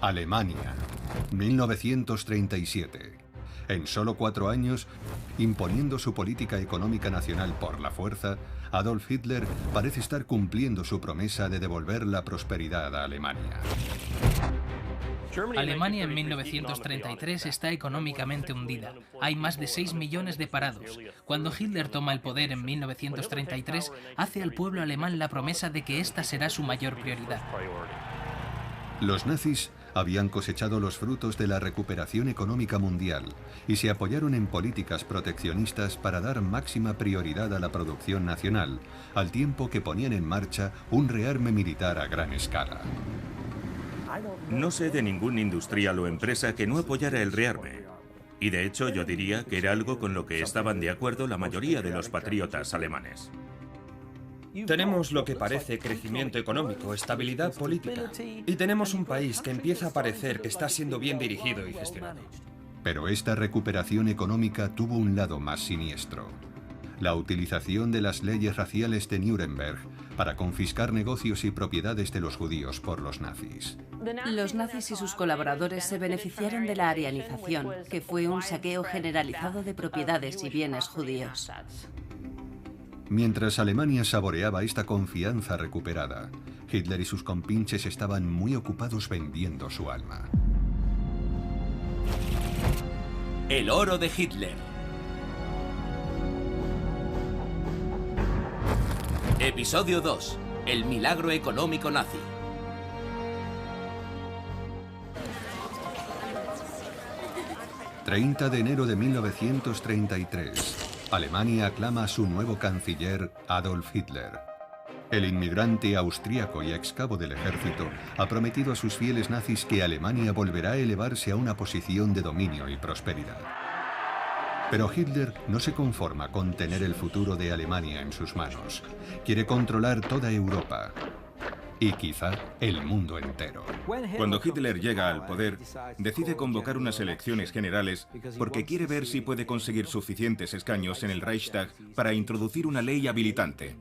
Alemania, 1937. En solo 4 años, imponiendo su política económica nacional por la fuerza, Adolf Hitler parece estar cumpliendo su promesa de devolver la prosperidad a Alemania. Alemania en 1933 está económicamente hundida. Hay más de 6 millones de parados. Cuando Hitler toma el poder en 1933, hace al pueblo alemán la promesa de que esta será su mayor prioridad. Los nazis habían cosechado los frutos de la recuperación económica mundial y se apoyaron en políticas proteccionistas para dar máxima prioridad a la producción nacional, al tiempo que ponían en marcha un rearme militar a gran escala. No sé de ningún industrial o empresa que no apoyara el rearme. Y de hecho yo diría que era algo con lo que estaban de acuerdo la mayoría de los patriotas alemanes. Tenemos lo que parece crecimiento económico, estabilidad política. Y tenemos un país que empieza a parecer que está siendo bien dirigido y gestionado. Pero esta recuperación económica tuvo un lado más siniestro: la utilización de las leyes raciales de Nuremberg para confiscar negocios y propiedades de los judíos por los nazis. Los nazis y sus colaboradores se beneficiaron de la arianización, que fue un saqueo generalizado de propiedades y bienes judíos. Mientras Alemania saboreaba esta confianza recuperada, Hitler y sus compinches estaban muy ocupados vendiendo su alma. El oro de Hitler. Episodio 2. El milagro económico nazi. ...30 de enero de 1933... Alemania aclama a su nuevo canciller, Adolf Hitler. El inmigrante austríaco y excabo del ejército ha prometido a sus fieles nazis que Alemania volverá a elevarse a una posición de dominio y prosperidad. Pero Hitler no se conforma con tener el futuro de Alemania en sus manos. Quiere controlar toda Europa y quizá el mundo entero. Cuando Hitler llega al poder, decide convocar unas elecciones generales porque quiere ver si puede conseguir suficientes escaños en el Reichstag para introducir una ley habilitante.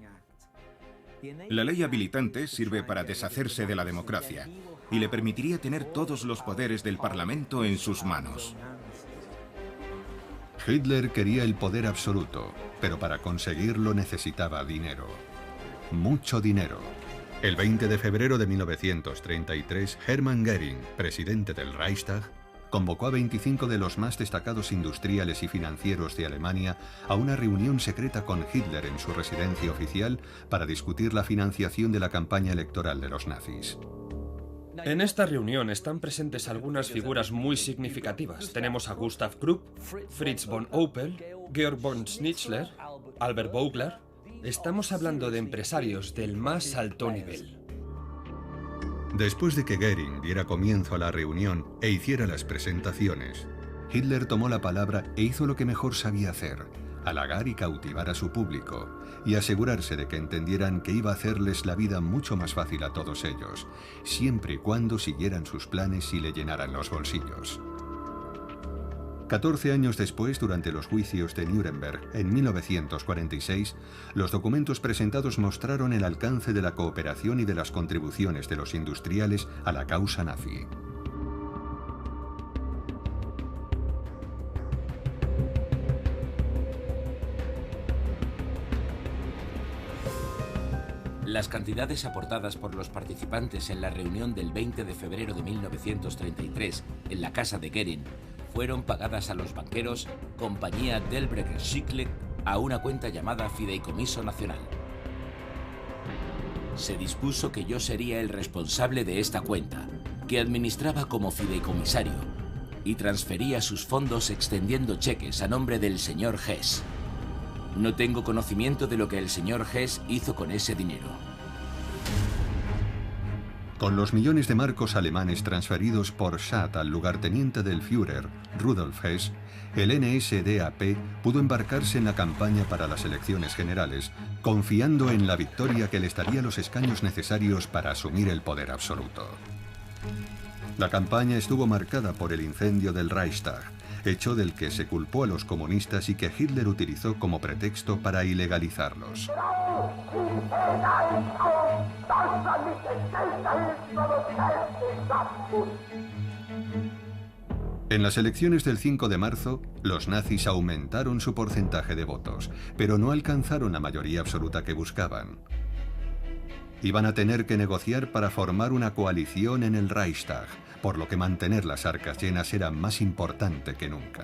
La ley habilitante sirve para deshacerse de la democracia y le permitiría tener todos los poderes del Parlamento en sus manos. Hitler quería el poder absoluto, pero para conseguirlo necesitaba dinero. Mucho dinero. El 20 de febrero de 1933, Hermann Göring, presidente del Reichstag, convocó a 25 de los más destacados industriales y financieros de Alemania a una reunión secreta con Hitler en su residencia oficial para discutir la financiación de la campaña electoral de los nazis. En esta reunión están presentes algunas figuras muy significativas. Tenemos a Gustav Krupp, Fritz von Opel, Georg von Schnitzler, Albert Vogler. Estamos hablando de empresarios del más alto nivel. Después de que Göring diera comienzo a la reunión e hiciera las presentaciones, Hitler tomó la palabra e hizo lo que mejor sabía hacer: halagar y cautivar a su público, y asegurarse de que entendieran que iba a hacerles la vida mucho más fácil a todos ellos, siempre y cuando siguieran sus planes y le llenaran los bolsillos. 14 años después, durante los juicios de Nuremberg, en 1946, los documentos presentados mostraron el alcance de la cooperación y de las contribuciones de los industriales a la causa nazi. Las cantidades aportadas por los participantes en la reunión del 20 de febrero de 1933 en la casa de Göring fueron pagadas a los banqueros Compañía Delbrecht Schickle a una cuenta llamada Fideicomiso Nacional. Se dispuso que yo sería el responsable de esta cuenta, que administraba como fideicomisario, y transfería sus fondos extendiendo cheques a nombre del señor Hess. No tengo conocimiento de lo que el señor Hess hizo con ese dinero. Con los millones de marcos alemanes transferidos por Schatt al lugarteniente del Führer, Rudolf Hess, el NSDAP pudo embarcarse en la campaña para las elecciones generales, confiando en la victoria que les daría los escaños necesarios para asumir el poder absoluto. La campaña estuvo marcada por el incendio del Reichstag, hecho del que se culpó a los comunistas y que Hitler utilizó como pretexto para ilegalizarlos. En las elecciones del 5 de marzo, los nazis aumentaron su porcentaje de votos, pero no alcanzaron la mayoría absoluta que buscaban. Iban a tener que negociar para formar una coalición en el Reichstag, por lo que mantener las arcas llenas era más importante que nunca.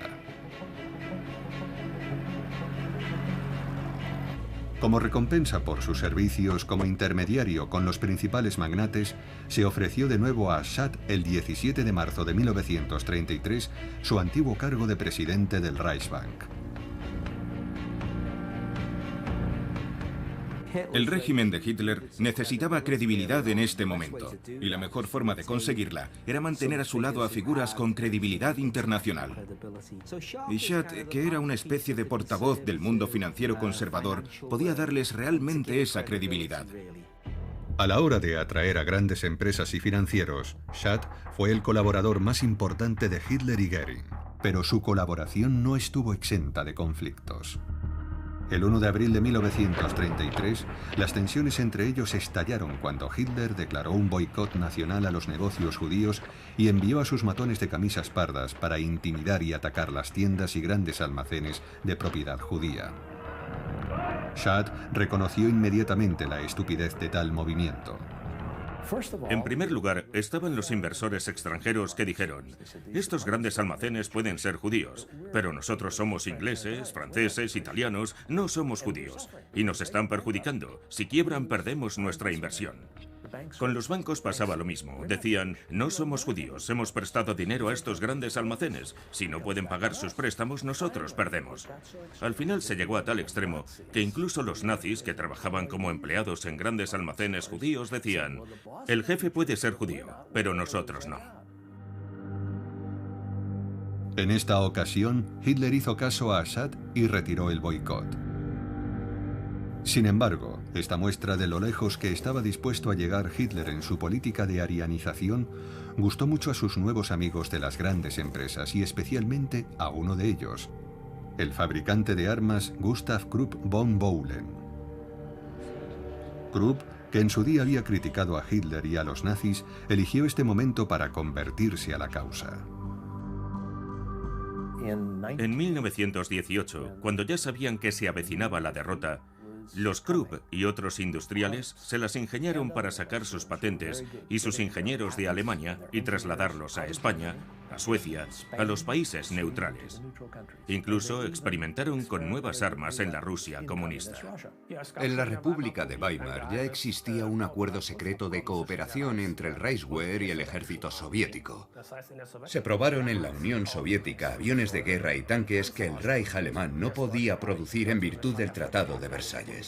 Como recompensa por sus servicios como intermediario con los principales magnates, se ofreció de nuevo a Schadt el 17 de marzo de 1933 su antiguo cargo de presidente del Reichsbank. El régimen de Hitler necesitaba credibilidad en este momento, y la mejor forma de conseguirla era mantener a su lado a figuras con credibilidad internacional. Y Schadt, que era una especie de portavoz del mundo financiero conservador, podía darles realmente esa credibilidad. A la hora de atraer a grandes empresas y financieros, Schadt fue el colaborador más importante de Hitler y Göring, pero su colaboración no estuvo exenta de conflictos. El 1 de abril de 1933, las tensiones entre ellos estallaron cuando Hitler declaró un boicot nacional a los negocios judíos y envió a sus matones de camisas pardas para intimidar y atacar las tiendas y grandes almacenes de propiedad judía. Schadt reconoció inmediatamente la estupidez de tal movimiento. En primer lugar, estaban los inversores extranjeros que dijeron: estos grandes almacenes pueden ser judíos, pero nosotros somos ingleses, franceses, italianos, no somos judíos, y nos están perjudicando. Si quiebran, perdemos nuestra inversión. Con los bancos pasaba lo mismo. Decían: no somos judíos, hemos prestado dinero a estos grandes almacenes. Si no pueden pagar sus préstamos, nosotros perdemos. Al final se llegó a tal extremo que incluso los nazis, que trabajaban como empleados en grandes almacenes judíos, decían: el jefe puede ser judío, pero nosotros no. En esta ocasión, Hitler hizo caso a Schadt y retiró el boicot. Sin embargo, esta muestra de lo lejos que estaba dispuesto a llegar Hitler en su política de arianización gustó mucho a sus nuevos amigos de las grandes empresas y especialmente a uno de ellos, el fabricante de armas Gustav Krupp von Bohlen. Krupp, que en su día había criticado a Hitler y a los nazis, eligió este momento para convertirse a la causa. En 1918, cuando ya sabían que se avecinaba la derrota, los Krupp y otros industriales se las ingeniaron para sacar sus patentes y sus ingenieros de Alemania y trasladarlos a España, a Suecia, a los países neutrales. Incluso experimentaron con nuevas armas en la Rusia comunista. En la República de Weimar ya existía un acuerdo secreto de cooperación entre el Reichswehr y el ejército soviético. Se probaron en la Unión Soviética aviones de guerra y tanques que el Reich alemán no podía producir en virtud del Tratado de Versalles.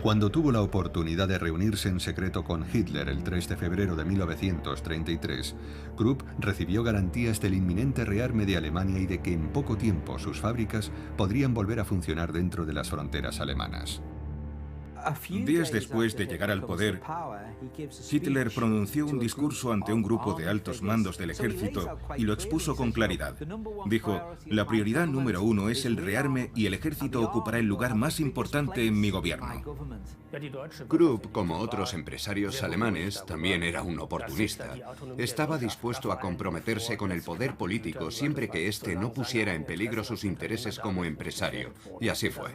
Cuando tuvo la oportunidad de reunirse en secreto con Hitler el 3 de febrero de 1933, Krupp recibió garantías del inminente rearme de Alemania y de que en poco tiempo sus fábricas podrían volver a funcionar dentro de las fronteras alemanas. Días después de llegar al poder, Hitler pronunció un discurso ante un grupo de altos mandos del ejército y lo expuso con claridad. Dijo: la prioridad número 1 es el rearme y el ejército ocupará el lugar más importante en mi gobierno. Krupp, como otros empresarios alemanes, también era un oportunista. Estaba dispuesto a comprometerse con el poder político siempre que éste no pusiera en peligro sus intereses como empresario, y así fue.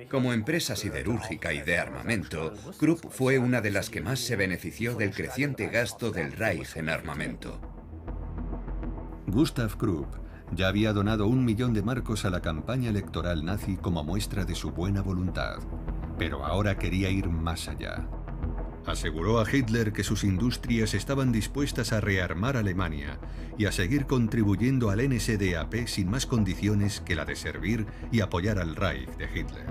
Como empresa siderúrgica y de armamento, Krupp fue una de las que más se benefició del creciente gasto del Reich en armamento. Gustav Krupp ya había donado 1 millón de marcos a la campaña electoral nazi como muestra de su buena voluntad, pero ahora quería ir más allá. Aseguró a Hitler que sus industrias estaban dispuestas a rearmar Alemania y a seguir contribuyendo al NSDAP sin más condiciones que la de servir y apoyar al Reich de Hitler.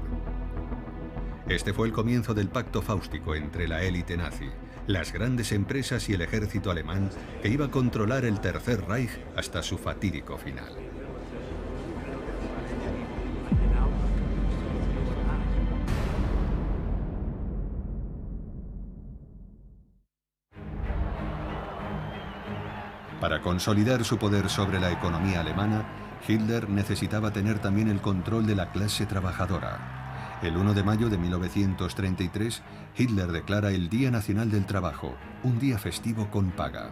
Este fue el comienzo del pacto fáustico entre la élite nazi, las grandes empresas y el ejército alemán que iba a controlar el Tercer Reich hasta su fatídico final. Para consolidar su poder sobre la economía alemana, Hitler necesitaba tener también el control de la clase trabajadora. El 1 de mayo de 1933, Hitler declara el Día Nacional del Trabajo, un día festivo con paga.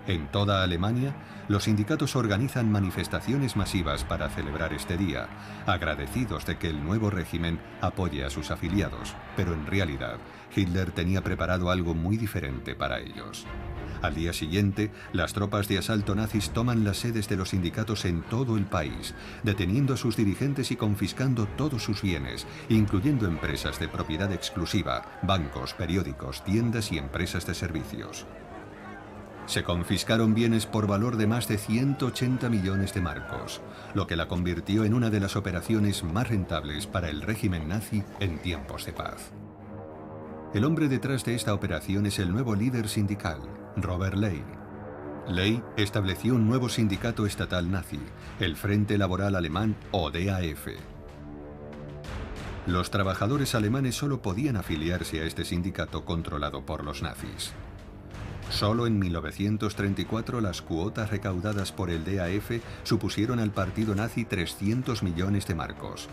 En toda Alemania, los sindicatos organizan manifestaciones masivas para celebrar este día, agradecidos de que el nuevo régimen apoye a sus afiliados. Pero en realidad, Hitler tenía preparado algo muy diferente para ellos. Al día siguiente, las tropas de asalto nazis toman las sedes de los sindicatos en todo el país, deteniendo a sus dirigentes y confiscando todos sus bienes, incluyendo empresas de propiedad exclusiva, bancos, periódicos, tiendas y empresas de servicios. Se confiscaron bienes por valor de más de 180 millones de marcos, lo que la convirtió en una de las operaciones más rentables para el régimen nazi en tiempos de paz. El hombre detrás de esta operación es el nuevo líder sindical, Robert Ley. Ley estableció un nuevo sindicato estatal nazi, el Frente Laboral Alemán o DAF. Los trabajadores alemanes solo podían afiliarse a este sindicato controlado por los nazis. Solo en 1934 las cuotas recaudadas por el DAF supusieron al partido nazi 300 millones de marcos.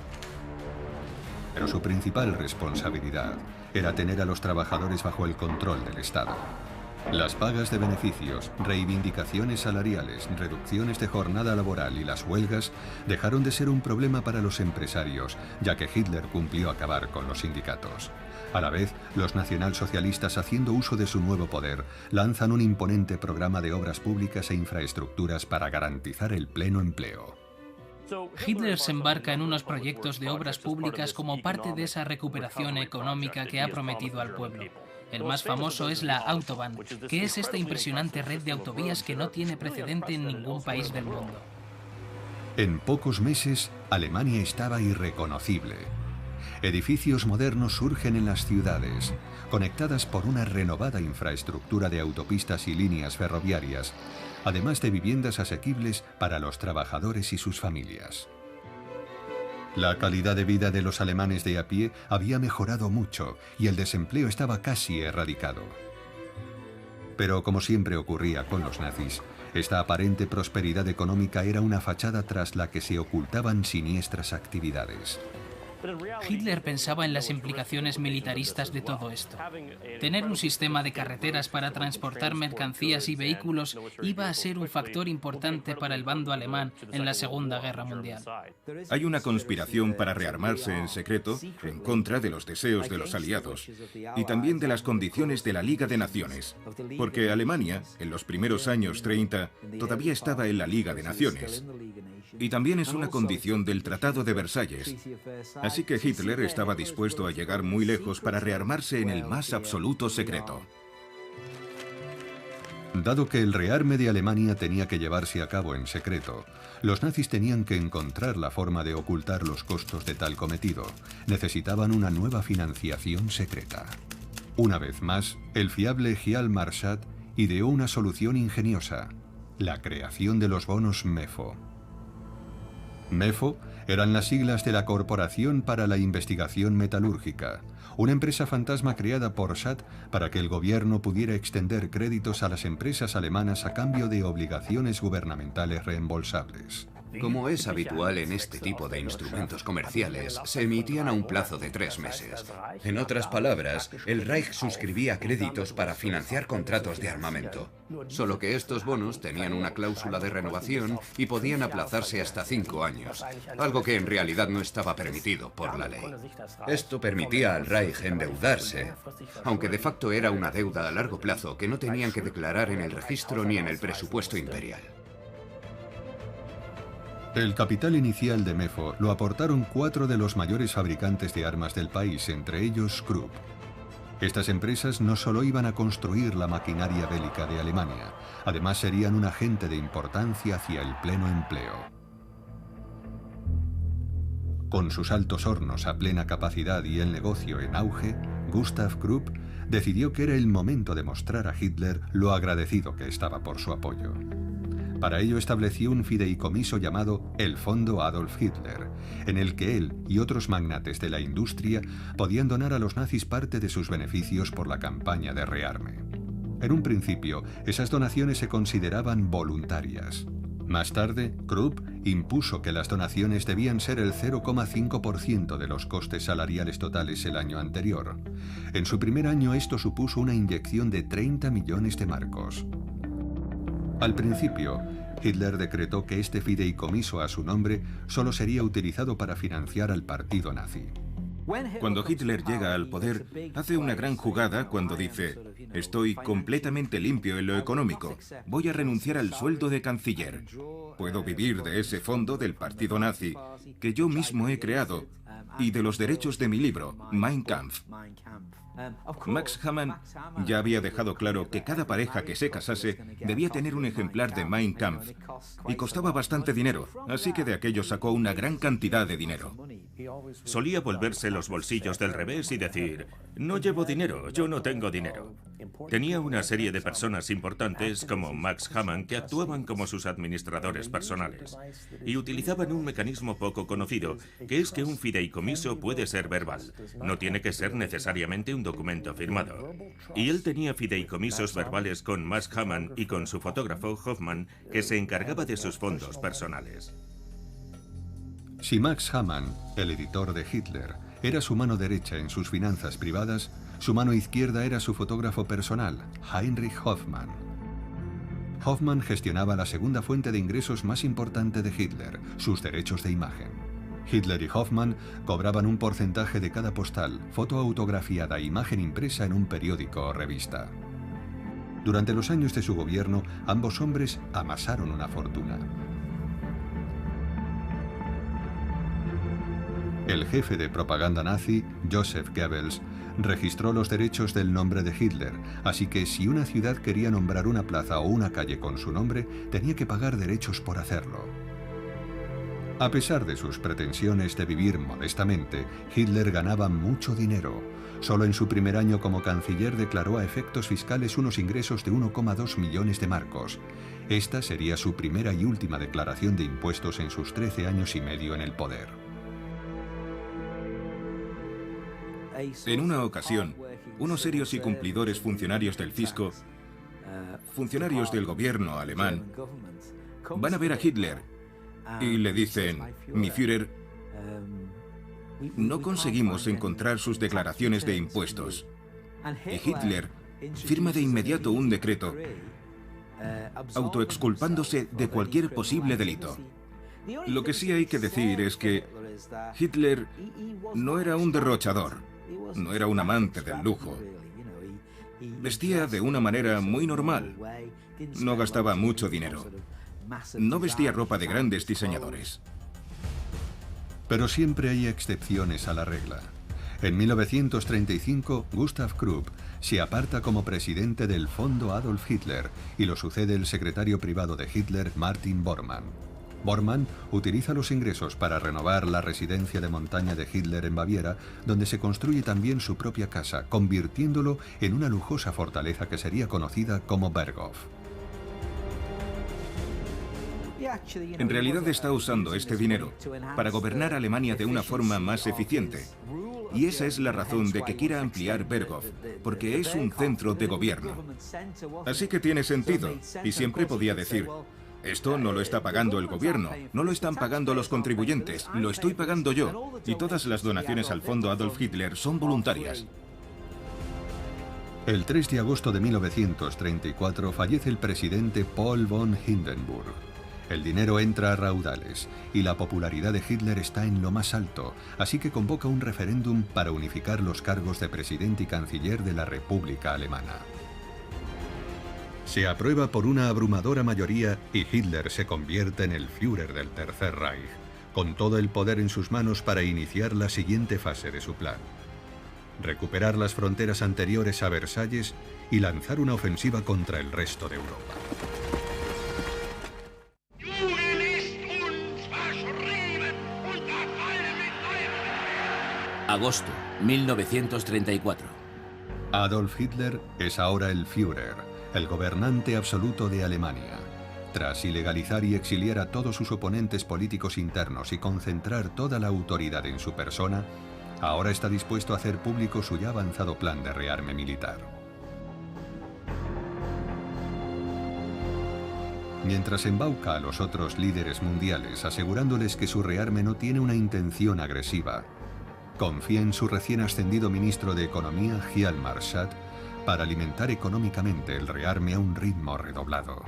Pero su principal responsabilidad era tener a los trabajadores bajo el control del Estado. Las pagas de beneficios, reivindicaciones salariales, reducciones de jornada laboral y las huelgas dejaron de ser un problema para los empresarios, ya que Hitler cumplió acabar con los sindicatos. A la vez, los nacionalsocialistas, haciendo uso de su nuevo poder, lanzan un imponente programa de obras públicas e infraestructuras para garantizar el pleno empleo. Hitler se embarca en unos proyectos de obras públicas como parte de esa recuperación económica que ha prometido al pueblo. El más famoso es la Autobahn, que es esta impresionante red de autovías que no tiene precedente en ningún país del mundo. En pocos meses, Alemania estaba irreconocible. Edificios modernos surgen en las ciudades, conectadas por una renovada infraestructura de autopistas y líneas ferroviarias, además de viviendas asequibles para los trabajadores y sus familias. La calidad de vida de los alemanes de a pie había mejorado mucho y el desempleo estaba casi erradicado. Pero como siempre ocurría con los nazis, esta aparente prosperidad económica era una fachada tras la que se ocultaban siniestras actividades. Hitler pensaba en las implicaciones militaristas de todo esto. Tener un sistema de carreteras para transportar mercancías y vehículos iba a ser un factor importante para el bando alemán en la Segunda Guerra Mundial. Hay una conspiración para rearmarse en secreto en contra de los deseos de los aliados y también de las condiciones de la Liga de Naciones, porque Alemania, en los primeros años 30, todavía estaba en la Liga de Naciones. Y también es una condición del Tratado de Versalles. Así que Hitler estaba dispuesto a llegar muy lejos para rearmarse en el más absoluto secreto. Dado que el rearme de Alemania tenía que llevarse a cabo en secreto, los nazis tenían que encontrar la forma de ocultar los costos de tal cometido. Necesitaban una nueva financiación secreta. Una vez más, el fiable Hjalmar Schacht ideó una solución ingeniosa: la creación de los bonos MEFO. MEFO eran las siglas de la Corporación para la Investigación Metalúrgica, una empresa fantasma creada por Schacht para que el gobierno pudiera extender créditos a las empresas alemanas a cambio de obligaciones gubernamentales reembolsables. Como es habitual en este tipo de instrumentos comerciales, se emitían a un plazo de 3 meses. En otras palabras, el Reich suscribía créditos para financiar contratos de armamento. Solo que estos bonos tenían una cláusula de renovación y podían aplazarse hasta 5 años, algo que en realidad no estaba permitido por la ley. Esto permitía al Reich endeudarse, aunque de facto era una deuda a largo plazo que no tenían que declarar en el registro ni en el presupuesto imperial. El capital inicial de MEFO lo aportaron 4 de los mayores fabricantes de armas del país, entre ellos Krupp. Estas empresas no solo iban a construir la maquinaria bélica de Alemania, además serían un agente de importancia hacia el pleno empleo. Con sus altos hornos a plena capacidad y el negocio en auge, Gustav Krupp decidió que era el momento de mostrar a Hitler lo agradecido que estaba por su apoyo. Para ello estableció un fideicomiso llamado el Fondo Adolf Hitler, en el que él y otros magnates de la industria podían donar a los nazis parte de sus beneficios por la campaña de rearme. En un principio, esas donaciones se consideraban voluntarias. Más tarde, Krupp impuso que las donaciones debían ser el 0,5% de los costes salariales totales el año anterior. En su primer año esto supuso una inyección de 30 millones de marcos. Al principio, Hitler decretó que este fideicomiso a su nombre solo sería utilizado para financiar al partido nazi. Cuando Hitler llega al poder, hace una gran jugada cuando dice: estoy completamente limpio en lo económico, voy a renunciar al sueldo de canciller. Puedo vivir de ese fondo del partido nazi, que yo mismo he creado, y de los derechos de mi libro, Mein Kampf. Max Hamann ya había dejado claro que cada pareja que se casase debía tener un ejemplar de Mein Kampf, y costaba bastante dinero, así que de aquello sacó una gran cantidad de dinero. Solía volverse los bolsillos del revés y decir: no llevo dinero, yo no tengo dinero. Tenía una serie de personas importantes como Max Hamann que actuaban como sus administradores personales y utilizaban un mecanismo poco conocido, que es que un fideicomiso puede ser verbal, no tiene que ser necesariamente un documento firmado. Y él tenía fideicomisos verbales con Max Hamann y con su fotógrafo Hoffman, que se encargaba de sus fondos personales. Si Max Hamann, el editor de Hitler, era su mano derecha en sus finanzas privadas, su mano izquierda era su fotógrafo personal, Heinrich Hoffmann. Hoffmann gestionaba la segunda fuente de ingresos más importante de Hitler, sus derechos de imagen. Hitler y Hoffmann cobraban un porcentaje de cada postal, foto autografiada e imagen impresa en un periódico o revista. Durante los años de su gobierno, ambos hombres amasaron una fortuna. El jefe de propaganda nazi, Joseph Goebbels, registró los derechos del nombre de Hitler, así que si una ciudad quería nombrar una plaza o una calle con su nombre, tenía que pagar derechos por hacerlo. A pesar de sus pretensiones de vivir modestamente, Hitler ganaba mucho dinero. Solo en su primer año como canciller declaró a efectos fiscales unos ingresos de 1,2 millones de marcos. Esta sería su primera y última declaración de impuestos en sus 13 años y medio en el poder. En una ocasión, unos serios y cumplidores funcionarios del fisco, funcionarios del gobierno alemán, van a ver a Hitler y le dicen: mi Führer, no conseguimos encontrar sus declaraciones de impuestos. Y Hitler firma de inmediato un decreto autoexculpándose de cualquier posible delito. Lo que sí hay que decir es que Hitler no era un derrochador, no era un amante del lujo. Vestía de una manera muy normal, no gastaba mucho dinero, no vestía ropa de grandes diseñadores. Pero siempre hay excepciones a la regla. En 1935, Gustav Krupp se aparta como presidente del Fondo Adolf Hitler y lo sucede el secretario privado de Hitler, Martin Bormann. Bormann utiliza los ingresos para renovar la residencia de montaña de Hitler en Baviera, donde se construye también su propia casa, convirtiéndolo en una lujosa fortaleza que sería conocida como Berghof. En realidad está usando este dinero para gobernar Alemania de una forma más eficiente. Y esa es la razón de que quiera ampliar Berghof, porque es un centro de gobierno. Así que tiene sentido, y siempre podía decir: esto no lo está pagando el gobierno, no lo están pagando los contribuyentes, lo estoy pagando yo, y todas las donaciones al fondo Adolf Hitler son voluntarias. El 3 de agosto de 1934 fallece el presidente Paul von Hindenburg. El dinero entra a raudales y la popularidad de Hitler está en lo más alto, así que convoca un referéndum para unificar los cargos de presidente y canciller de la República Alemana. Se aprueba por una abrumadora mayoría y Hitler se convierte en el Führer del Tercer Reich, con todo el poder en sus manos para iniciar la siguiente fase de su plan: recuperar las fronteras anteriores a Versalles y lanzar una ofensiva contra el resto de Europa. Agosto, 1934. Adolf Hitler es ahora el Führer, el gobernante absoluto de Alemania. Tras ilegalizar y exiliar a todos sus oponentes políticos internos y concentrar toda la autoridad en su persona, ahora está dispuesto a hacer público su ya avanzado plan de rearme militar. mientras embauca a los otros líderes mundiales asegurándoles que su rearme no tiene una intención agresiva. Confía en su recién ascendido ministro de Economía, Hjalmar Schacht, para alimentar económicamente el rearme a un ritmo redoblado.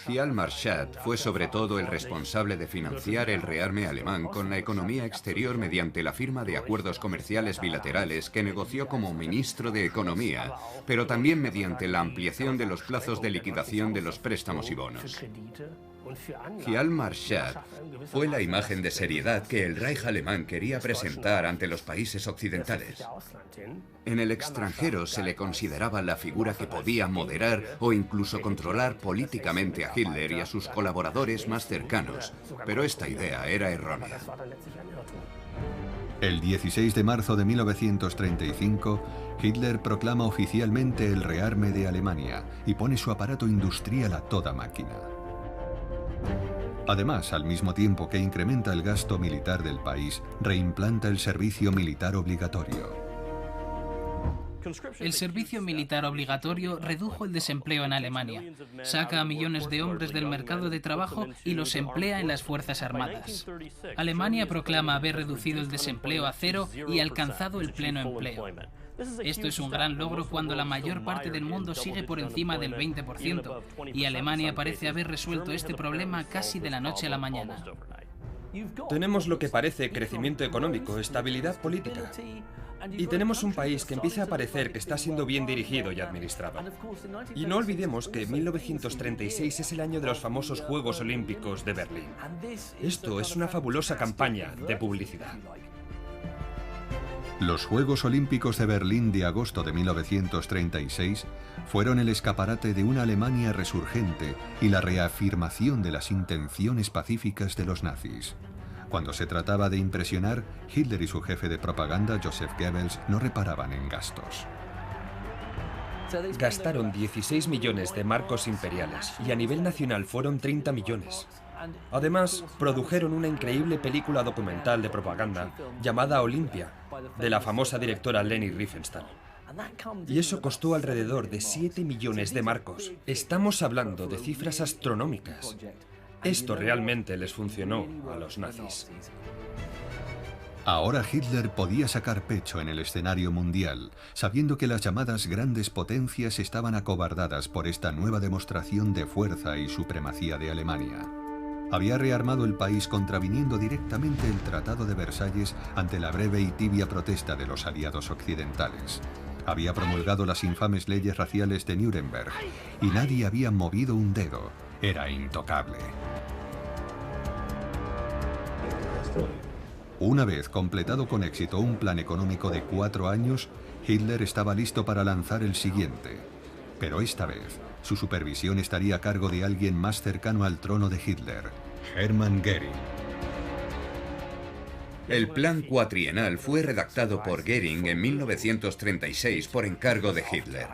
Hjalmar Schacht fue sobre todo el responsable de financiar el rearme alemán con la economía exterior mediante la firma de acuerdos comerciales bilaterales que negoció como ministro de Economía, pero también mediante la ampliación de los plazos de liquidación de los préstamos y bonos. Hjalmar Schacht fue la imagen de seriedad que el Reich alemán quería presentar ante los países occidentales. En el extranjero se le consideraba la figura que podía moderar o incluso controlar políticamente a Hitler y a sus colaboradores más cercanos, pero esta idea era errónea. El 16 de marzo de 1935, Hitler proclama oficialmente el rearme de Alemania y pone su aparato industrial a toda máquina. Además, al mismo tiempo que incrementa el gasto militar del país, reimplanta el servicio militar obligatorio. El servicio militar obligatorio redujo el desempleo en Alemania, saca a millones de hombres del mercado de trabajo y los emplea en las Fuerzas Armadas. Alemania proclama haber reducido el desempleo a cero y alcanzado el pleno empleo. Esto es un gran logro cuando la mayor parte del mundo sigue por encima del 20% y Alemania parece haber resuelto este problema casi de la noche a la mañana. Tenemos lo que parece crecimiento económico, estabilidad política. Y tenemos un país que empieza a parecer que está siendo bien dirigido y administrado. Y no olvidemos que 1936 es el año de los famosos Juegos Olímpicos de Berlín. Esto es una fabulosa campaña de publicidad. Los Juegos Olímpicos de Berlín de agosto de 1936 fueron el escaparate de una Alemania resurgente y la reafirmación de las intenciones pacíficas de los nazis. Cuando se trataba de impresionar, Hitler y su jefe de propaganda, Joseph Goebbels, no reparaban en gastos. Gastaron 16 millones de marcos imperiales y a nivel nacional fueron 30 millones. Además, produjeron una increíble película documental de propaganda llamada Olimpia, de la famosa directora Leni Riefenstahl. Y eso costó alrededor de 7 millones de marcos. Estamos hablando de cifras astronómicas. Esto realmente les funcionó a los nazis. Ahora Hitler podía sacar pecho en el escenario mundial, sabiendo que las llamadas grandes potencias estaban acobardadas por esta nueva demostración de fuerza y supremacía de Alemania. Había rearmado el país contraviniendo directamente el Tratado de Versalles ante la breve y tibia protesta de los aliados occidentales. Había promulgado las infames leyes raciales de Nuremberg y nadie había movido un dedo. Era intocable. Una vez completado con éxito un plan económico de 4 años, Hitler estaba listo para lanzar el siguiente. Pero esta vez, su supervisión estaría a cargo de alguien más cercano al trono de Hitler, Hermann Göring. El plan cuatrienal fue redactado por Göring en 1936 por encargo de Hitler.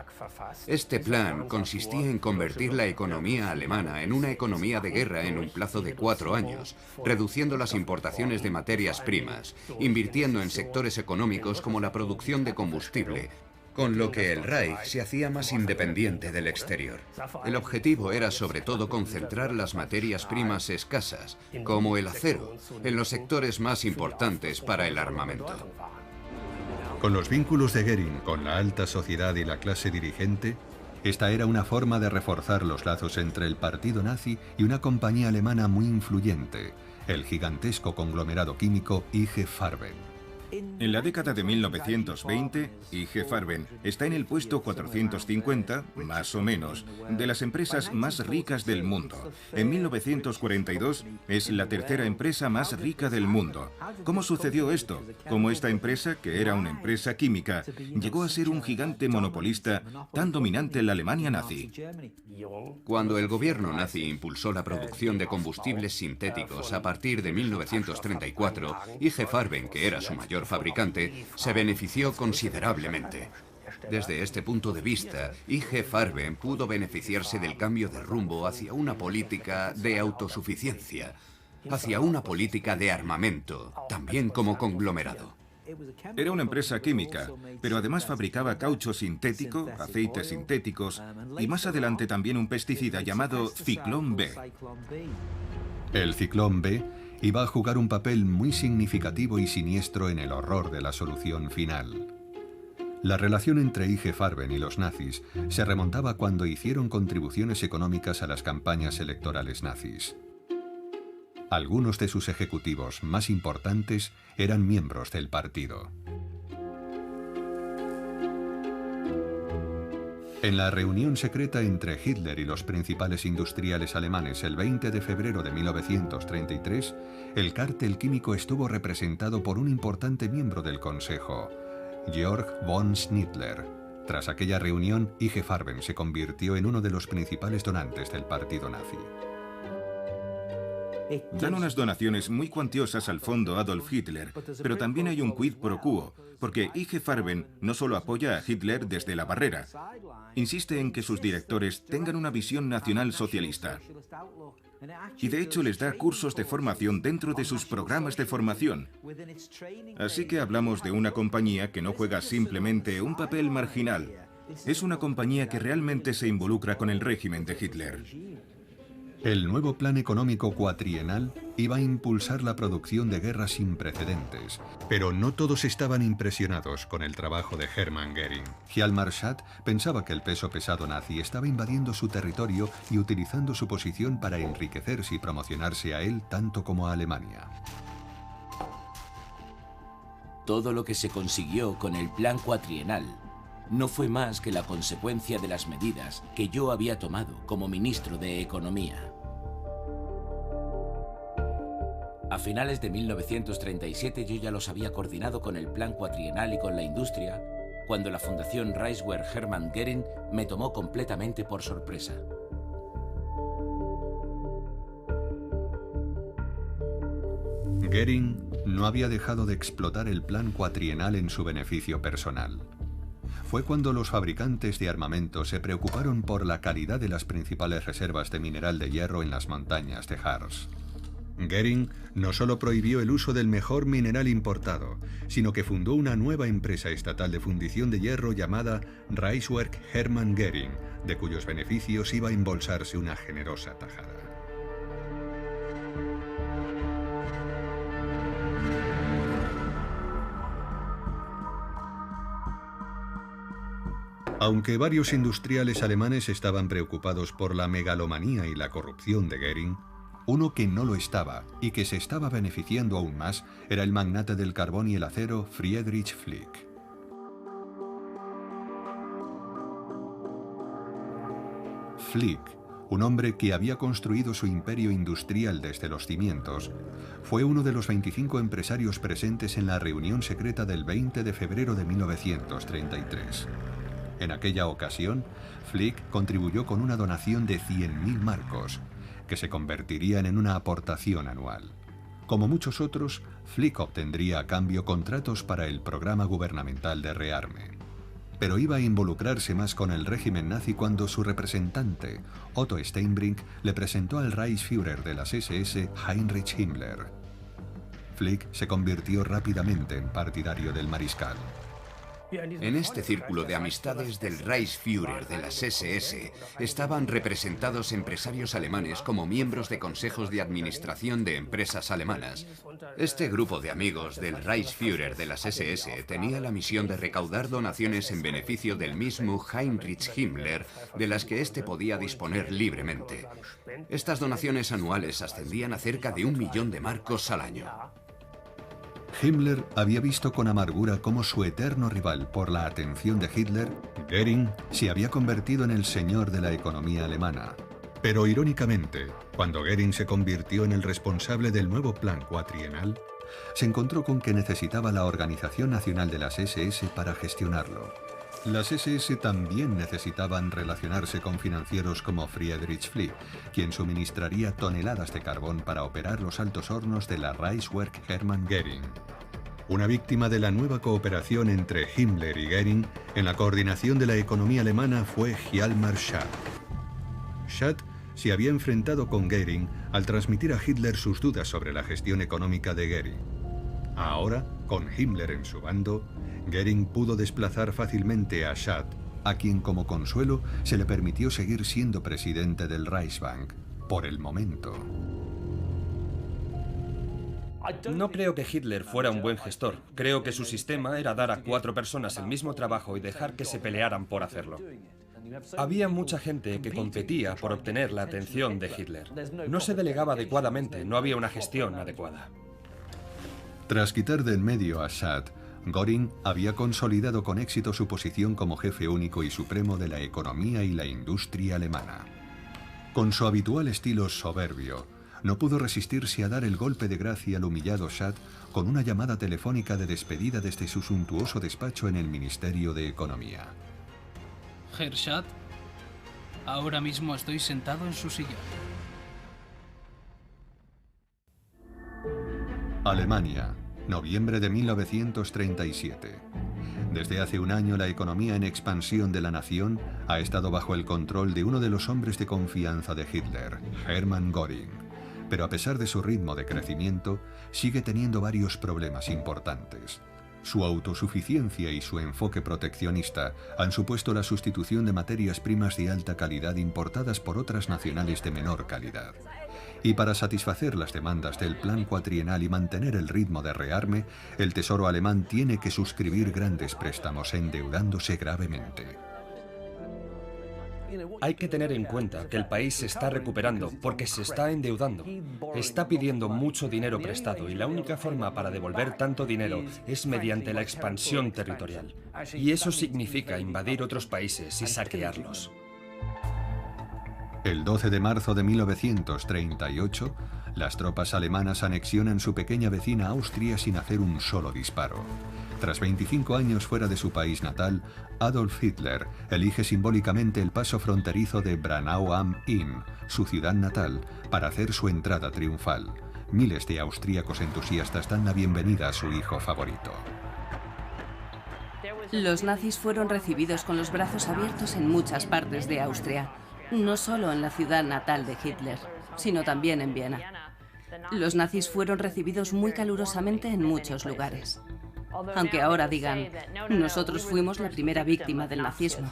Este plan consistía en convertir la economía alemana en una economía de guerra en un plazo de 4 años, reduciendo las importaciones de materias primas, invirtiendo en sectores económicos como la producción de combustible, con lo que el Reich se hacía más independiente del exterior. El objetivo era sobre todo concentrar las materias primas escasas, como el acero, en los sectores más importantes para el armamento. Con los vínculos de Göring con la alta sociedad y la clase dirigente, esta era una forma de reforzar los lazos entre el partido nazi y una compañía alemana muy influyente, el gigantesco conglomerado químico IG Farben. En la década de 1920, IG Farben está en el puesto 450, más o menos, de las empresas más ricas del mundo. En 1942 es la tercera empresa más rica del mundo. ¿Cómo sucedió esto? Como esta empresa, que era una empresa química, llegó a ser un gigante monopolista tan dominante en la Alemania nazi. Cuando el gobierno nazi impulsó la producción de combustibles sintéticos a partir de 1934, IG Farben, que era su mayor fabricante, se benefició considerablemente. Desde este punto de vista, IG Farben pudo beneficiarse del cambio de rumbo hacia una política de autosuficiencia, hacia una política de armamento, también como conglomerado. Era una empresa química, pero además fabricaba caucho sintético, aceites sintéticos y más adelante también un pesticida llamado Ciclón B. El Ciclón B iba a jugar un papel muy significativo y siniestro en el horror de la solución final. La relación entre IG Farben y los nazis se remontaba cuando hicieron contribuciones económicas a las campañas electorales nazis. Algunos de sus ejecutivos más importantes eran miembros del partido. En la reunión secreta entre Hitler y los principales industriales alemanes el 20 de febrero de 1933, el cártel químico estuvo representado por un importante miembro del Consejo, Georg von Schnittler. Tras aquella reunión, IG Farben se convirtió en uno de los principales donantes del partido nazi. Dan unas donaciones muy cuantiosas al fondo Adolf Hitler, pero también hay un quid pro quo, porque IG Farben no solo apoya a Hitler desde la barrera, insiste en que sus directores tengan una visión nacional socialista. Y de hecho les da cursos de formación dentro de sus programas de formación. Así que hablamos de una compañía que no juega simplemente un papel marginal. Es una compañía que realmente se involucra con el régimen de Hitler. El nuevo plan económico cuatrienal iba a impulsar la producción de guerra sin precedentes, pero no todos estaban impresionados con el trabajo de Hermann Göring. Hjalmar Schacht pensaba que el peso pesado nazi estaba invadiendo su territorio y utilizando su posición para enriquecerse y promocionarse a él tanto como a Alemania. Todo lo que se consiguió con el plan cuatrienal no fue más que la consecuencia de las medidas que yo había tomado como ministro de Economía. A finales de 1937 yo ya los había coordinado con el plan cuatrienal y con la industria, cuando la Fundación Reichswehr Hermann Göring me tomó completamente por sorpresa. Göring no había dejado de explotar el plan cuatrienal en su beneficio personal. Fue cuando los fabricantes de armamento se preocuparon por la calidad de las principales reservas de mineral de hierro en las montañas de Harz. Göring no solo prohibió el uso del mejor mineral importado, sino que fundó una nueva empresa estatal de fundición de hierro llamada Reichswerk Hermann Göring, de cuyos beneficios iba a embolsarse una generosa tajada. Aunque varios industriales alemanes estaban preocupados por la megalomanía y la corrupción de Göring, uno que no lo estaba y que se estaba beneficiando aún más era el magnate del carbón y el acero Friedrich Flick. Flick, un hombre que había construido su imperio industrial desde los cimientos, fue uno de los 25 empresarios presentes en la reunión secreta del 20 de febrero de 1933. En aquella ocasión, Flick contribuyó con una donación de 100.000 marcos, que se convertirían en una aportación anual. Como muchos otros, Flick obtendría a cambio contratos para el programa gubernamental de rearme. Pero iba a involucrarse más con el régimen nazi cuando su representante, Otto Steinbrink, le presentó al Reichsführer de las SS, Heinrich Himmler. Flick se convirtió rápidamente en partidario del mariscal. En este círculo de amistades del Reichsführer de las SS estaban representados empresarios alemanes como miembros de consejos de administración de empresas alemanas. Este grupo de amigos del Reichsführer de las SS tenía la misión de recaudar donaciones en beneficio del mismo Heinrich Himmler, de las que éste podía disponer libremente. Estas donaciones anuales ascendían a cerca de 1 millón de marcos al año. Himmler había visto con amargura cómo su eterno rival por la atención de Hitler, Göring, se había convertido en el señor de la economía alemana. Pero irónicamente, cuando Göring se convirtió en el responsable del nuevo plan cuatrienal, se encontró con que necesitaba la Organización Nacional de las SS para gestionarlo. Las SS también necesitaban relacionarse con financieros como Friedrich Flick, quien suministraría toneladas de carbón para operar los altos hornos de la Reichswerk Hermann Göring. Una víctima de la nueva cooperación entre Himmler y Göring en la coordinación de la economía alemana fue Hjalmar Schacht. Schacht se había enfrentado con Göring al transmitir a Hitler sus dudas sobre la gestión económica de Göring. Ahora, con Himmler en su bando, Göring pudo desplazar fácilmente a Schad, a quien como consuelo se le permitió seguir siendo presidente del Reichsbank, por el momento. No creo que Hitler fuera un buen gestor. Creo que su sistema era dar a 4 personas el mismo trabajo y dejar que se pelearan por hacerlo. Había mucha gente que competía por obtener la atención de Hitler. No se delegaba adecuadamente, no había una gestión adecuada. Tras quitar de en medio a Schad, Göring había consolidado con éxito su posición como jefe único y supremo de la economía y la industria alemana. Con su habitual estilo soberbio, no pudo resistirse a dar el golpe de gracia al humillado Schad con una llamada telefónica de despedida desde su suntuoso despacho en el Ministerio de Economía. Herr Schad, ahora mismo estoy sentado en su sillón. Alemania, noviembre de 1937. Desde hace un año la economía en expansión de la nación ha estado bajo el control de uno de los hombres de confianza de Hitler, Hermann Göring. Pero a pesar de su ritmo de crecimiento, sigue teniendo varios problemas importantes. Su autosuficiencia y su enfoque proteccionista han supuesto la sustitución de materias primas de alta calidad importadas por otras nacionales de menor calidad. Y para satisfacer las demandas del plan cuatrienal y mantener el ritmo de rearme, el Tesoro alemán tiene que suscribir grandes préstamos endeudándose gravemente. Hay que tener en cuenta que el país se está recuperando porque se está endeudando. Está pidiendo mucho dinero prestado y la única forma para devolver tanto dinero es mediante la expansión territorial. Y eso significa invadir otros países y saquearlos. El 12 de marzo de 1938, las tropas alemanas anexionan su pequeña vecina Austria sin hacer un solo disparo. Tras 25 años fuera de su país natal, Adolf Hitler elige simbólicamente el paso fronterizo de Braunau am Inn, su ciudad natal, para hacer su entrada triunfal. Miles de austríacos entusiastas dan la bienvenida a su hijo favorito. Los nazis fueron recibidos con los brazos abiertos en muchas partes de Austria, no solo en la ciudad natal de Hitler, sino también en Viena. Los nazis fueron recibidos muy calurosamente en muchos lugares. Aunque ahora digan, nosotros fuimos la primera víctima del nazismo.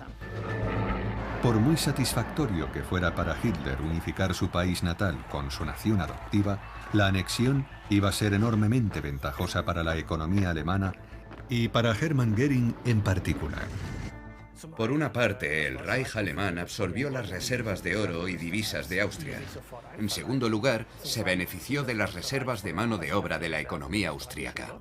Por muy satisfactorio que fuera para Hitler unificar su país natal con su nación adoptiva, la anexión iba a ser enormemente ventajosa para la economía alemana y para Hermann Göring en particular. Por una parte, el Reich alemán absorbió las reservas de oro y divisas de Austria. En segundo lugar, se benefició de las reservas de mano de obra de la economía austríaca.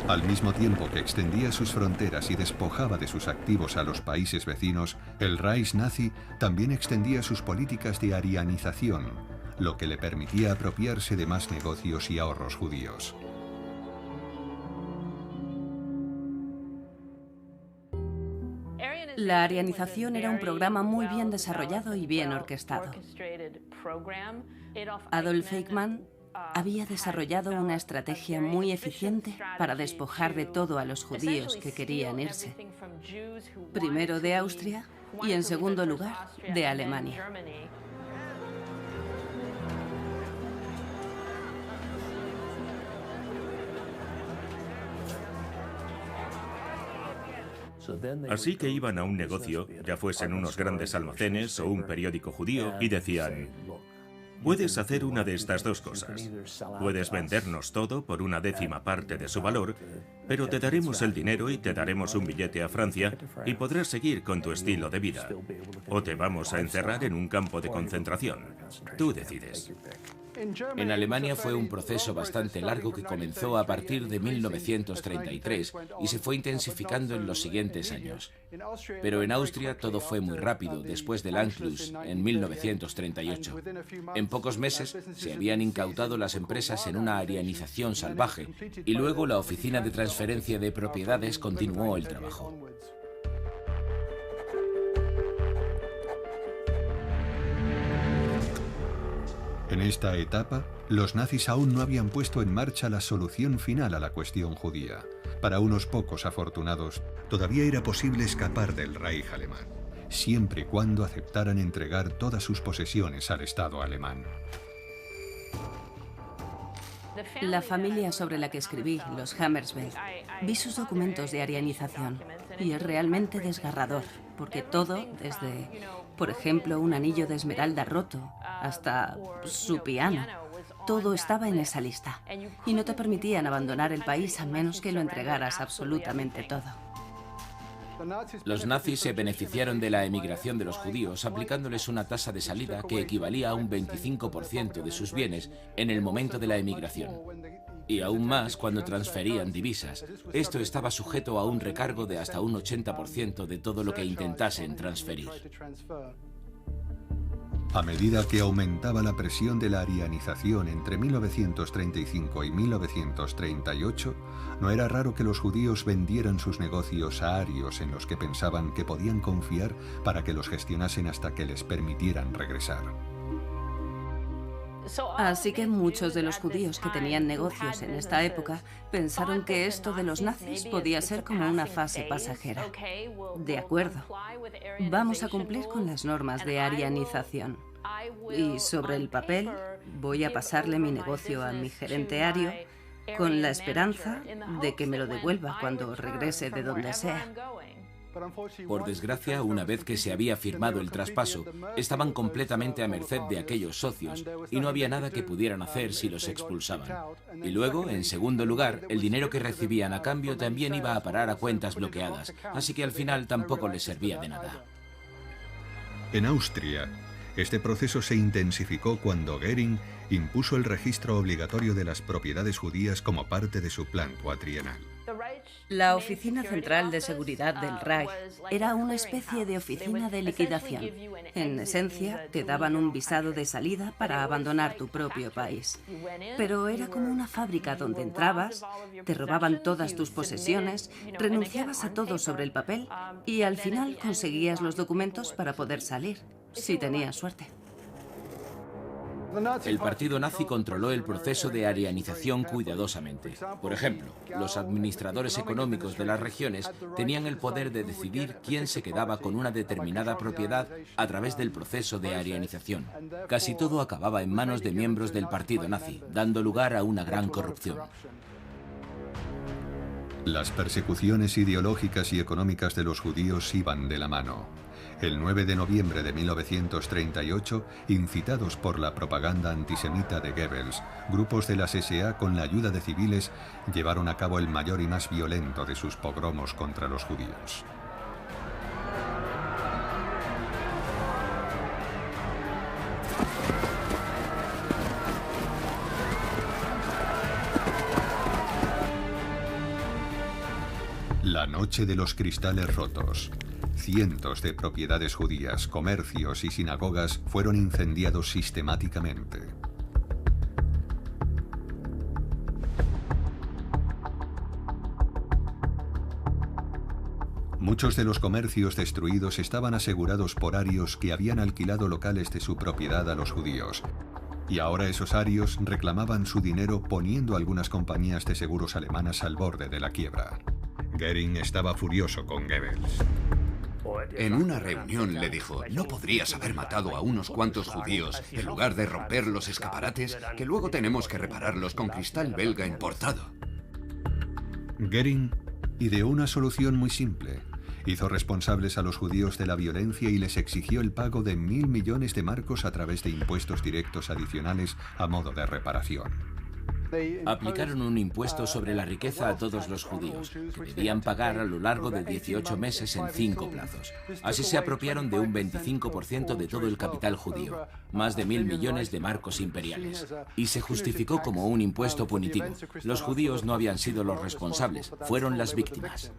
Al mismo tiempo que extendía sus fronteras y despojaba de sus activos a los países vecinos, el Reich nazi también extendía sus políticas de arianización, lo que le permitía apropiarse de más negocios y ahorros judíos. La arianización era un programa muy bien desarrollado y bien orquestado. Adolf Eichmann había desarrollado una estrategia muy eficiente para despojar de todo a los judíos que querían irse. Primero de Austria y en segundo lugar de Alemania. Así que iban a un negocio, ya fuesen unos grandes almacenes o un periódico judío, y decían: puedes hacer una de estas dos cosas. Puedes vendernos todo por una décima parte de su valor, pero te daremos el dinero y te daremos un billete a Francia y podrás seguir con tu estilo de vida. O te vamos a encerrar en un campo de concentración. Tú decides. En Alemania fue un proceso bastante largo que comenzó a partir de 1933 y se fue intensificando en los siguientes años. Pero en Austria todo fue muy rápido después del Anschluss en 1938. En pocos meses se habían incautado las empresas en una arianización salvaje y luego la Oficina de Transferencia de Propiedades continuó el trabajo. En esta etapa, los nazis aún no habían puesto en marcha la solución final a la cuestión judía. Para unos pocos afortunados, todavía era posible escapar del Reich alemán, siempre y cuando aceptaran entregar todas sus posesiones al Estado alemán. La familia sobre la que escribí, los Hammersbell, vi sus documentos de arianización y es realmente desgarrador, porque todo, desde, por ejemplo, un anillo de esmeralda roto hasta su piano, todo estaba en esa lista y no te permitían abandonar el país a menos que lo entregaras absolutamente todo. Los nazis se beneficiaron de la emigración de los judíos aplicándoles una tasa de salida que equivalía a un 25% de sus bienes en el momento de la emigración. Y aún más cuando transferían divisas. Esto estaba sujeto a un recargo de hasta un 80% de todo lo que intentasen transferir. A medida que aumentaba la presión de la arianización entre 1935 y 1938, no era raro que los judíos vendieran sus negocios a arios en los que pensaban que podían confiar para que los gestionasen hasta que les permitieran regresar. Así que muchos de los judíos que tenían negocios en esta época pensaron que esto de los nazis podía ser como una fase pasajera. De acuerdo, vamos a cumplir con las normas de arianización. Y sobre el papel, voy a pasarle mi negocio a mi gerente ario con la esperanza de que me lo devuelva cuando regrese de donde sea. Por desgracia, una vez que se había firmado el traspaso, estaban completamente a merced de aquellos socios y no había nada que pudieran hacer si los expulsaban. Y luego, en segundo lugar, el dinero que recibían a cambio también iba a parar a cuentas bloqueadas, así que al final tampoco les servía de nada. En Austria, este proceso se intensificó cuando Goering impuso el registro obligatorio de las propiedades judías como parte de su plan cuatrienal. La Oficina Central de Seguridad del Reich era una especie de oficina de liquidación. En esencia, te daban un visado de salida para abandonar tu propio país. Pero era como una fábrica donde entrabas, te robaban todas tus posesiones, renunciabas a todo sobre el papel y al final conseguías los documentos para poder salir, si tenías suerte. El partido nazi controló el proceso de arianización cuidadosamente. Por ejemplo, los administradores económicos de las regiones tenían el poder de decidir quién se quedaba con una determinada propiedad a través del proceso de arianización. Casi todo acababa en manos de miembros del partido nazi, dando lugar a una gran corrupción. Las persecuciones ideológicas y económicas de los judíos iban de la mano. El 9 de noviembre de 1938, incitados por la propaganda antisemita de Goebbels, grupos de las SA, con la ayuda de civiles, llevaron a cabo el mayor y más violento de sus pogromos contra los judíos. La noche de los cristales rotos. Cientos de propiedades judías, comercios y sinagogas fueron incendiados sistemáticamente. Muchos de los comercios destruidos estaban asegurados por arios que habían alquilado locales de su propiedad a los judíos. Y ahora esos arios reclamaban su dinero poniendo algunas compañías de seguros alemanas al borde de la quiebra. Goering estaba furioso con Goebbels. En una reunión le dijo, ¿no podrías haber matado a unos cuantos judíos en lugar de romper los escaparates que luego tenemos que repararlos con cristal belga importado? Goering ideó una solución muy simple. Hizo responsables a los judíos de la violencia y les exigió el pago de 1.000 millones de marcos a través de impuestos directos adicionales a modo de reparación. Aplicaron un impuesto sobre la riqueza a todos los judíos, que debían pagar a lo largo de 18 meses en 5 plazos. Así se apropiaron de un 25% de todo el capital judío, más de 1.000 millones de marcos imperiales. Y se justificó como un impuesto punitivo. Los judíos no habían sido los responsables, fueron las víctimas.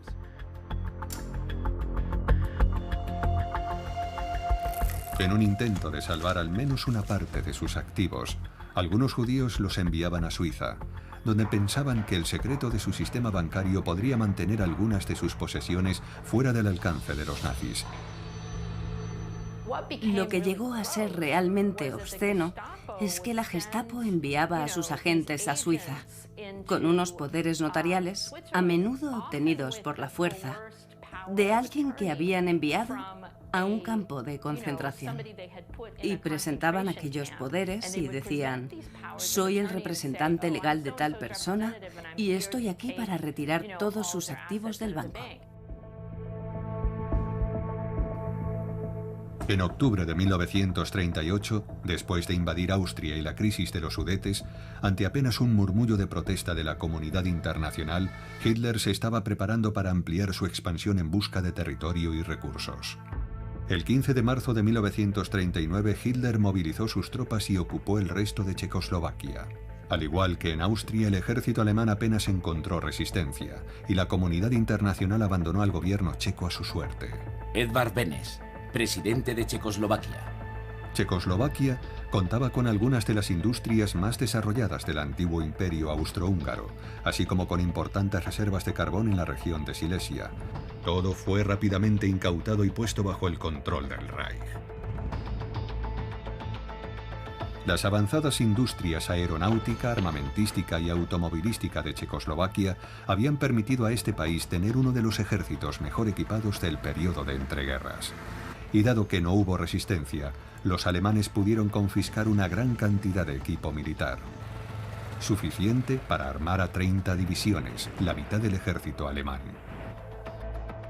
En un intento de salvar al menos una parte de sus activos, algunos judíos los enviaban a Suiza, donde pensaban que el secreto de su sistema bancario podría mantener algunas de sus posesiones fuera del alcance de los nazis. Lo que llegó a ser realmente obsceno es que la Gestapo enviaba a sus agentes a Suiza, con unos poderes notariales, a menudo obtenidos por la fuerza, de alguien que habían enviado a un campo de concentración. Y presentaban aquellos poderes y decían: soy el representante legal de tal persona y estoy aquí para retirar todos sus activos del banco. En octubre de 1938, después de invadir Austria y la crisis de los Sudetes, ante apenas un murmullo de protesta de la comunidad internacional, Hitler se estaba preparando para ampliar su expansión en busca de territorio y recursos. El 15 de marzo de 1939, Hitler movilizó sus tropas y ocupó el resto de Checoslovaquia. Al igual que en Austria, el ejército alemán apenas encontró resistencia, y la comunidad internacional abandonó al gobierno checo a su suerte. Edvard Benes, presidente de Checoslovaquia. Checoslovaquia contaba con algunas de las industrias más desarrolladas del antiguo imperio austrohúngaro, así como con importantes reservas de carbón en la región de Silesia. Todo fue rápidamente incautado y puesto bajo el control del Reich. Las avanzadas industrias aeronáutica, armamentística y automovilística de Checoslovaquia habían permitido a este país tener uno de los ejércitos mejor equipados del periodo de entreguerras. Y dado que no hubo resistencia, los alemanes pudieron confiscar una gran cantidad de equipo militar, suficiente para armar a 30 divisiones, la mitad del ejército alemán.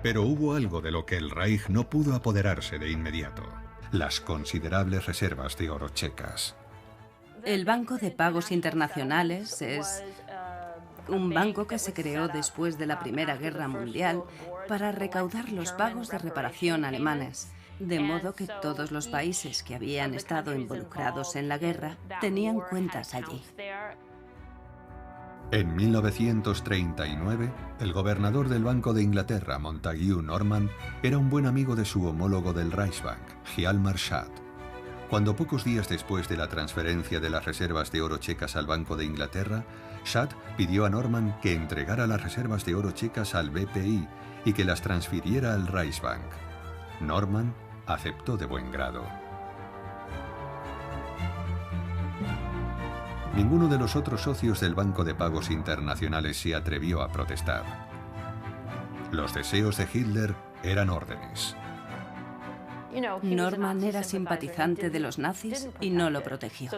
Pero hubo algo de lo que el Reich no pudo apoderarse de inmediato: las considerables reservas de oro checas. El Banco de Pagos Internacionales es un banco que se creó después de la Primera Guerra Mundial para recaudar los pagos de reparación alemanes, de modo que todos los países que habían estado involucrados en la guerra tenían cuentas allí. En 1939, el gobernador del Banco de Inglaterra, Montague Norman, era un buen amigo de su homólogo del Reichsbank, Hjalmar Schacht. Cuando pocos días después de la transferencia de las reservas de oro checas al Banco de Inglaterra, Schacht pidió a Norman que entregara las reservas de oro checas al BPI y que las transfiriera al Reichsbank. Norman aceptó de buen grado. Ninguno de los otros socios del Banco de Pagos Internacionales se atrevió a protestar. Los deseos de Hitler eran órdenes. Norman era simpatizante de los nazis y no lo protegió.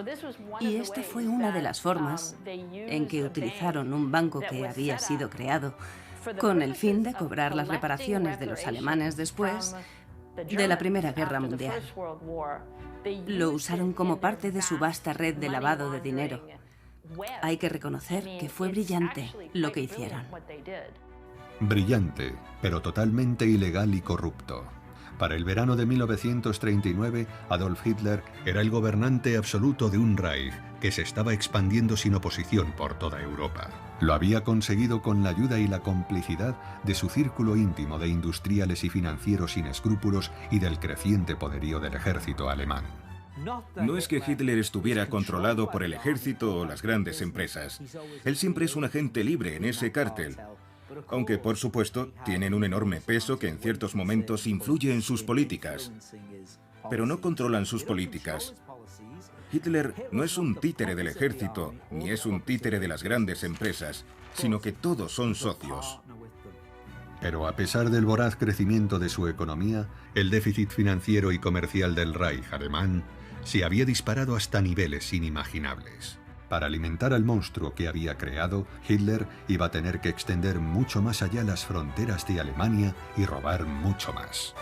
Y esta fue una de las formas en que utilizaron un banco que había sido creado con el fin de cobrar las reparaciones de los alemanes después de la Primera Guerra Mundial. Lo usaron como parte de su vasta red de lavado de dinero. Hay que reconocer que fue brillante lo que hicieron. Brillante, pero totalmente ilegal y corrupto. Para el verano de 1939, Adolf Hitler era el gobernante absoluto de un Reich que se estaba expandiendo sin oposición por toda Europa. Lo había conseguido con la ayuda y la complicidad de su círculo íntimo de industriales y financieros sin escrúpulos y del creciente poderío del ejército alemán. No es que Hitler estuviera controlado por el ejército o las grandes empresas. Él siempre es un agente libre en ese cártel. Aunque, por supuesto, tienen un enorme peso que en ciertos momentos influye en sus políticas. Pero no controlan sus políticas. Hitler no es un títere del ejército, ni es un títere de las grandes empresas, sino que todos son socios. Pero a pesar del voraz crecimiento de su economía, el déficit financiero y comercial del Reich alemán se había disparado hasta niveles inimaginables. Para alimentar al monstruo que había creado, Hitler iba a tener que extender mucho más allá las fronteras de Alemania y robar mucho más.